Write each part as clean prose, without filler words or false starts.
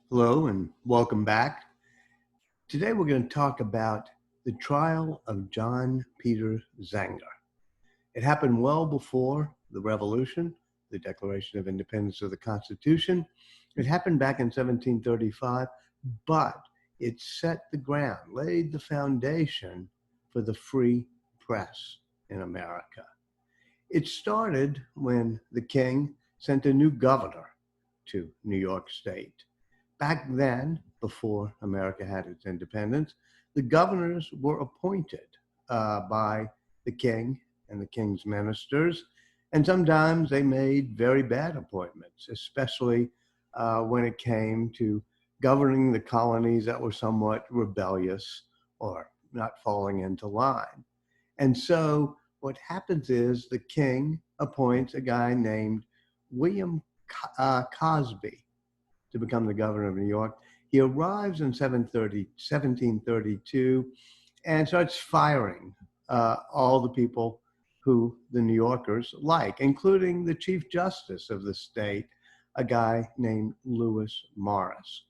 Hello and welcome back. Today we're going to talk about the trial of John Peter Zenger. It happened well before the Revolution, the Declaration of Independence of the Constitution. It happened back in 1735, but it set the ground, laid the foundation for the free press in America. It started when the king sent a new governor to New York State. Back then, before America had its independence, the governors were appointed by the king and the king's ministers, and sometimes they made very bad appointments, especially when it came to governing the colonies that were somewhat rebellious or not falling into line. And so what happens is the king appoints a guy named William Cosby to become the governor of New York. He arrives in 1732 and starts firing all the people who the New Yorkers like, including the Chief Justice of the state, a guy named Lewis Morris.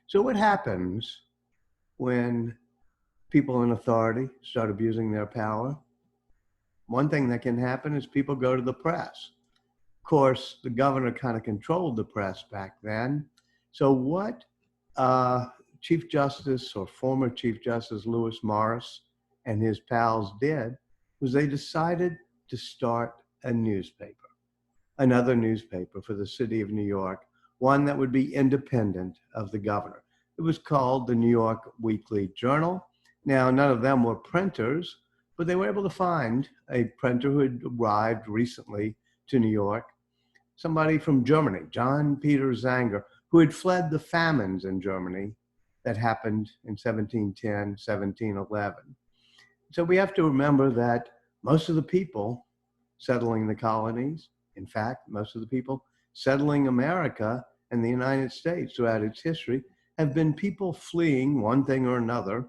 So what happens when people in authority start abusing their power? One thing that can happen is people go to the press. Of course, the governor kind of controlled the press back then. So what Chief Justice or former Chief Justice Lewis Morris and his pals did was they decided to start a newspaper, another newspaper for the city of New York, one that would be independent of the governor. It was called the New York Weekly Journal. Now, none of them were printers, but they were able to find a printer who had arrived recently to New York, somebody from Germany, John Peter Zenger, who had fled the famines in Germany that happened in 1710, 1711. So we have to remember that most of the people settling the colonies, in fact, most of the people settling America and the United States throughout its history have been people fleeing one thing or another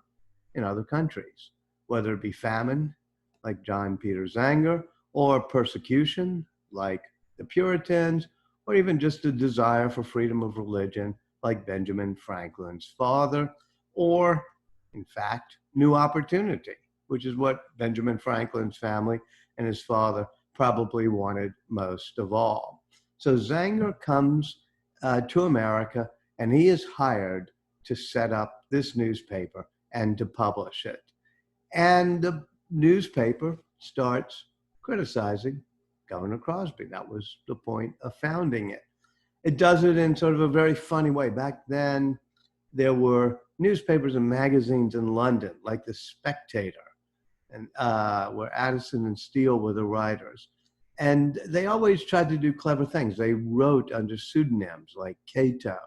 in other countries, whether it be famine, like John Peter Zenger, or persecution, like the Puritans, or even just a desire for freedom of religion, like Benjamin Franklin's father, or, in fact, new opportunity, which is what Benjamin Franklin's family and his father probably wanted most of all. So Zenger comes to America, and he is hired to set up this newspaper and to publish it. And the newspaper starts criticizing Governor Crosby. That was the point of founding it. It does it in sort of a very funny way. Back then, there were newspapers and magazines in London, like The Spectator, and where Addison and Steele were the writers. And they always tried to do clever things. They wrote under pseudonyms like Cato,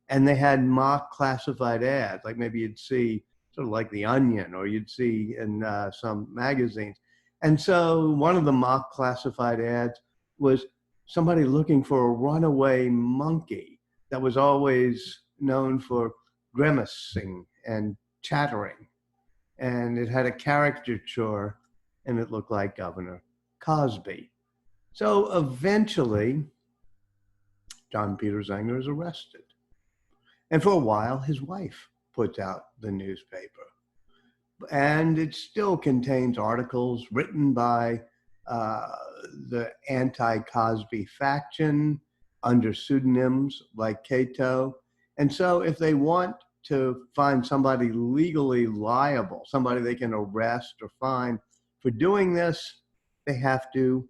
and they had mock classified ads, like maybe you'd see sort of like The Onion, or you'd see in some magazines. And so one of the mock classified ads was somebody looking for a runaway monkey that was always known for grimacing and chattering. And it had a caricature, and it looked like Governor Cosby. So eventually, John Peter Zenger is arrested. And for a while, his wife puts out the newspaper. And it still contains articles written by the anti-Cosby faction under pseudonyms like Cato. And so if they want to find somebody legally liable, somebody they can arrest or fine for doing this, they have to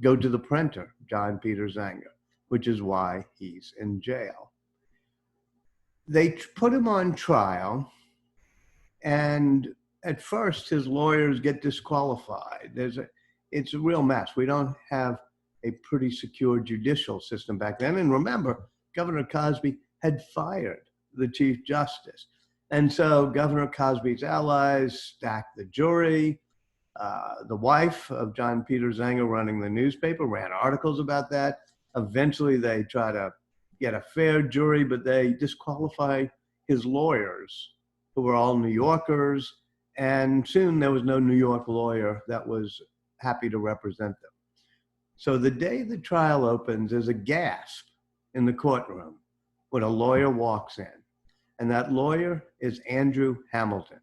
go to the printer, John Peter Zenger, which is why he's in jail. They put him on trial, and at first his lawyers get disqualified. It's a real mess. We don't have a pretty secure judicial system back then. And remember, Governor Cosby had fired the Chief Justice. And so Governor Cosby's allies stacked the jury. The wife of John Peter Zenger, running the newspaper, ran articles about that. Eventually they try to get a fair jury, but they disqualify his lawyers, who were all New Yorkers, and soon there was no New York lawyer that was happy to represent them. So the day the trial opens, there's a gasp in the courtroom. when a lawyer walks in, and that lawyer is Andrew Hamilton,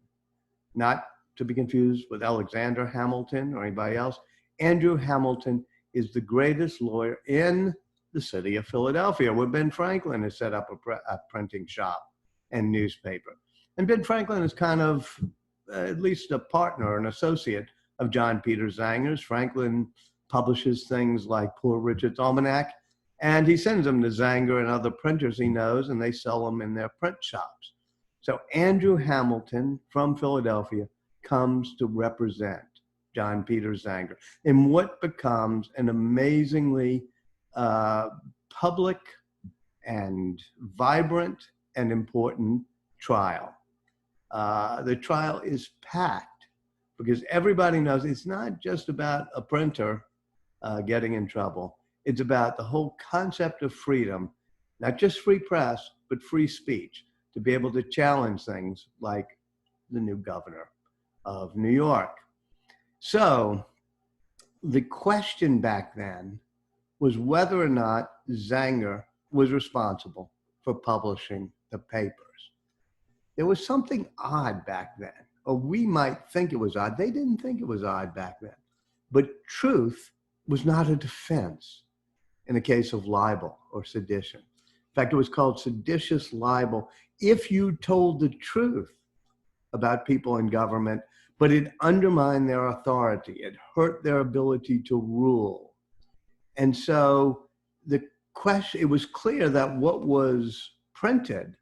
not to be confused with Alexander Hamilton or anybody else. Andrew Hamilton is the greatest lawyer in the city of Philadelphia, where Ben Franklin has set up a printing shop and newspaper. And Ben Franklin is kind of at least a partner, an associate of John Peter Zenger's. Franklin publishes things like Poor Richard's Almanac, and he sends them to Zenger and other printers he knows, and they sell them in their print shops. So Andrew Hamilton from Philadelphia comes to represent John Peter Zenger in what becomes an amazingly public and vibrant and important trial. The trial is packed because everybody knows it's not just about a printer getting in trouble. It's about the whole concept of freedom, not just free press, but free speech, to be able to challenge things like the new governor of New York. So the question back then was whether or not Zenger was responsible for publishing the papers. There was something odd back then, or we might think it was odd. They didn't think it was odd back then. But truth was not a defense in a case of libel or sedition. In fact, it was called seditious libel if you told the truth about people in government, but it undermined their authority. It hurt their ability to rule. And so it was clear that what was printed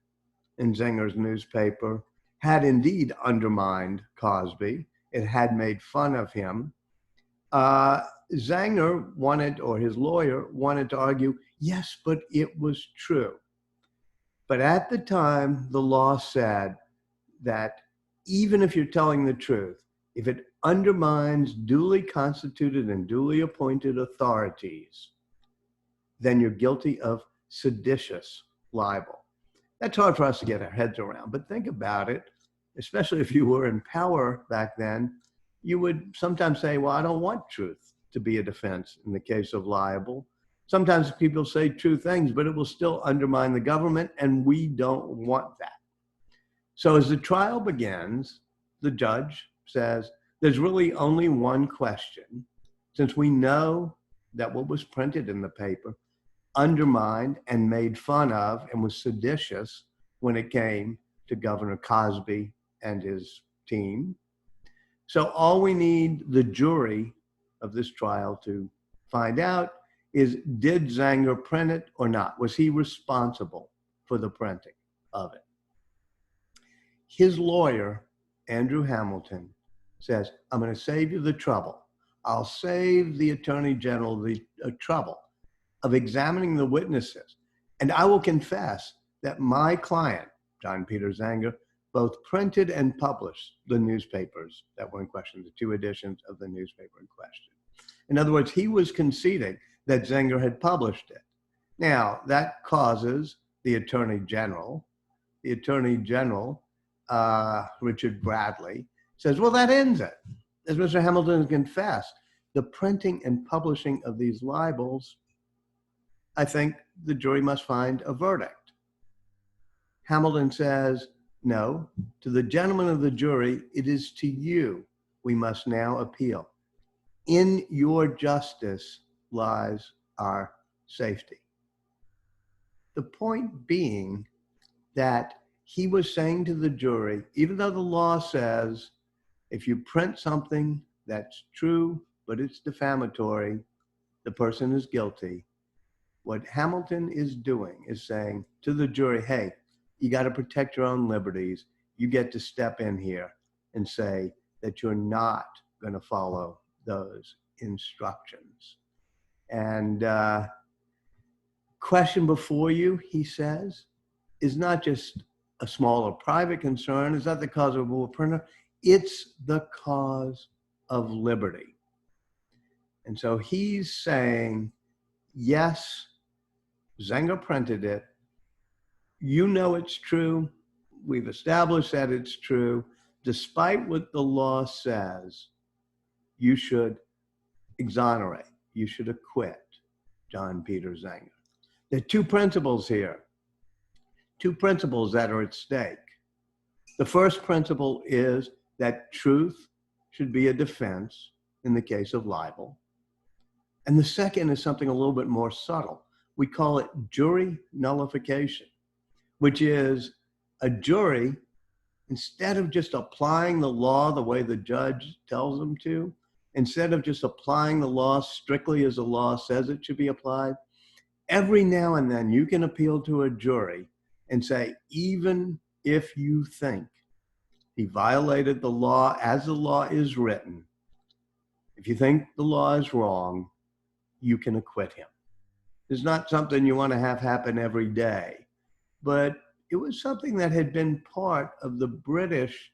in Zenger's newspaper had indeed undermined Cosby. It had made fun of him. Zenger wanted, or his lawyer wanted to argue, yes, but it was true. But at the time, the law said that even if you're telling the truth, if it undermines duly constituted and duly appointed authorities, then you're guilty of seditious libel. That's hard for us to get our heads around, but think about it, especially if you were in power back then, you would sometimes say, well, I don't want truth to be a defense in the case of libel. Sometimes people say true things, but it will still undermine the government, and we don't want that. So as the trial begins, the judge says, there's really only one question, since we know that what was printed in the paper undermined and made fun of and was seditious when it came to Governor Cosby and his team. So all we need the jury of this trial to find out is, did Zenger print it or not? Was he responsible for the printing of it? His lawyer, Andrew Hamilton, says, I'm going to save you the trouble. I'll save the Attorney General the trouble of examining the witnesses. And I will confess that my client, John Peter Zenger, both printed and published the newspapers that were in question, the 2 editions of the newspaper in question. In other words, he was conceding that Zenger had published it. Now, that causes the Attorney General, Richard Bradley, says, well, that ends it. As Mr. Hamilton has confessed, the printing and publishing of these libels, I think the jury must find a verdict. Hamilton says, no, to the gentlemen of the jury, it is to you we must now appeal. In your justice lies our safety. The point being that he was saying to the jury, even though the law says if you print something that's true, but it's defamatory, the person is guilty. What Hamilton is doing is saying to the jury, hey, you got to protect your own liberties. You get to step in here and say that you're not going to follow those instructions. And question before you, he says, is not just a small or private concern. It's not the cause of a printer. It's the cause of liberty. And so he's saying, yes, Zenger printed it. You know it's true. We've established that it's true. Despite what the law says, you should exonerate. You should acquit John Peter Zenger. There are 2 principles here. two principles that are at stake. The first principle is that truth should be a defense in the case of libel. And the second is something a little bit more subtle. We call it jury nullification, which is a jury, instead of just applying the law the way the judge tells them to, instead of just applying the law strictly as the law says it should be applied, every now and then you can appeal to a jury and say, even if you think he violated the law as the law is written, if you think the law is wrong, you can acquit him. It's not something you want to have happen every day, but it was something that had been part of the British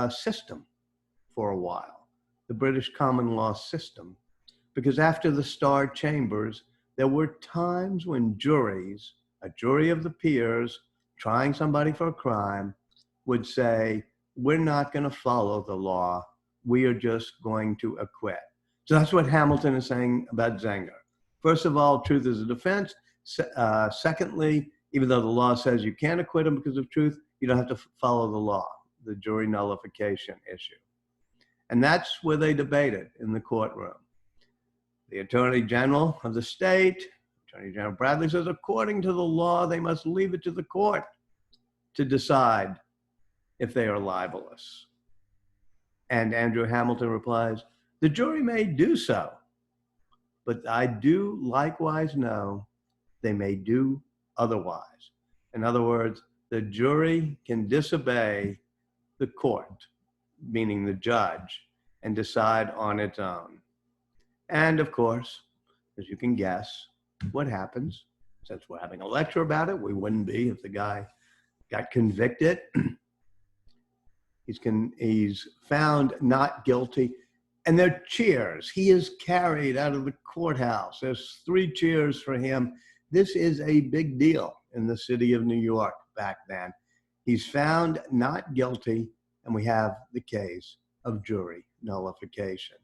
system for a while, the British common law system, because after the Star Chambers, there were times when juries, a jury of the peers trying somebody for a crime, would say, we're not going to follow the law, we are just going to acquit. So that's what Hamilton is saying about Zenger. First of all, truth is a defense. Secondly, even though the law says you can't acquit him because of truth, you don't have to follow the law, the jury nullification issue. And that's where they debated in the courtroom. The Attorney General of the state, Attorney General Bradley, says, according to the law, they must leave it to the court to decide if they are libelous. And Andrew Hamilton replies, the jury may do so, but I do likewise know they may do otherwise. In other words, the jury can disobey the court, meaning the judge, and decide on its own. And of course, as you can guess, what happens, since we're having a lecture about it, we wouldn't be if the guy got convicted. He's found not guilty, and there are cheers. He is carried out of the courthouse. There's 3 cheers for him. This is a big deal in the city of New York back then. He's found not guilty, and we have the case of jury nullification.